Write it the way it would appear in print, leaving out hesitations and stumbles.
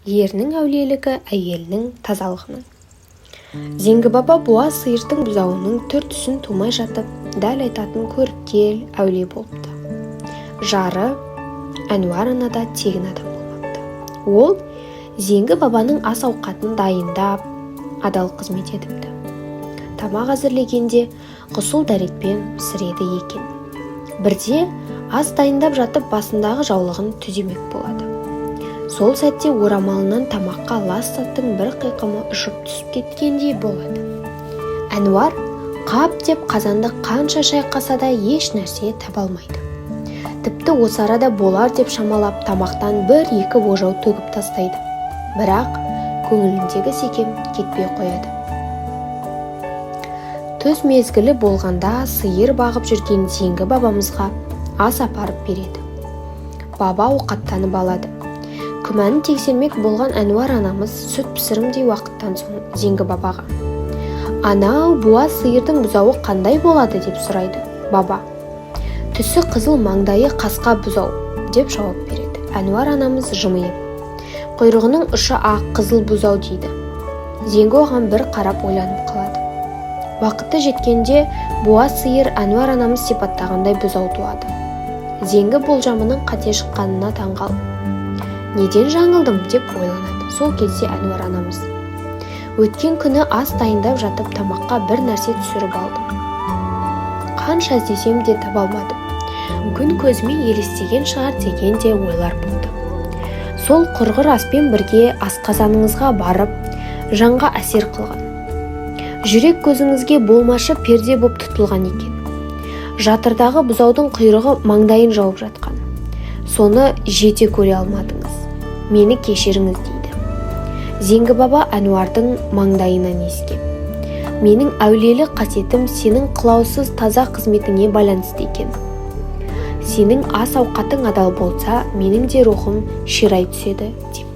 ерінің әулиелігі әйелінің тазалығының. Зеңгі баба буа сиырдың бұзауының түр-түсін тумай жатып, дәл айтатын көріпкел әулие болыпты. Жары Әнуар ана да тегін адам болмапты. Ол Зеңгі бабаның ас ауқатын дайындап, адал қызмет етіпті. Тамақ әзірлегенде ғұсыл дәретпен пісіреді екен. Бірде ас дайындап жатып басындағы жаулығын түземек болады. Сол сәтте орамалынан тамаққа лас заттың бір қиқымы ұшып түсіп кеткендей болады. Әнуар қап деп қазанды қанша шайқаса да еш нәрсе таба алмайды. Тіпті осы арада болар деп шамалап тамақтан бір-екі божау төгіп тастайды. Бірақ көңіліндегі секем кетпей қояды. Түс мезгілі болғанда сиыр бағып жүрген Зеңгі бабамызға ас апарып береді. Баба ауқаттанып алады. Күмәнін тексермек болған Әнуар анамыз сүт пісірімдей уақыттан соң Зеңгі бабаға: «Анау буа сиырдың бұзауы қандай болады?» деп сұрайды. Баба: «Түсі қызыл, маңдайы қасқа бұзау» деп жауап береді. Әнуар анамыз жымиып: «Құйрығының ұшы ақ қызыл бұзау» дейді. Зеңгі оған бір қарап ойланып қалады. Уақыты жеткенде буа сиыр Әнуар анамыз сипаттағандай бұзау туады. Зеңгі болжамының қате шыққанына таңғалып: «Неден жаңылдым?» деп ойланады. Сол кезде Әнуар анамыз: «Өткен күні ас дайындап жатып тамаққа бір нәрсе түсіріп алдым. Қанша іздесем де таба алмадым. Күн көзіме елестеген шығар» деген де ойлар болды. Сол құрғыр аспен бірге асқазаныңызға барып, жанға әсер қылған. Жүрек көзіңізге болмашы перде боп тұтылған екен. Жатырдағы бұзаудың құйрығы маңдайын жауып жатқан. Соны жете көре алмадыңыз. Мені кешіріңіз» дейді. Зеңгі баба Әнуардың маңдайынан иіскеп: «Менің әулиелі қасиетім сенің қылаусыз таза қызметіңе байланысты екен. Сенің ас ауқатың адал болса, менің де рухым ширай түседі» деп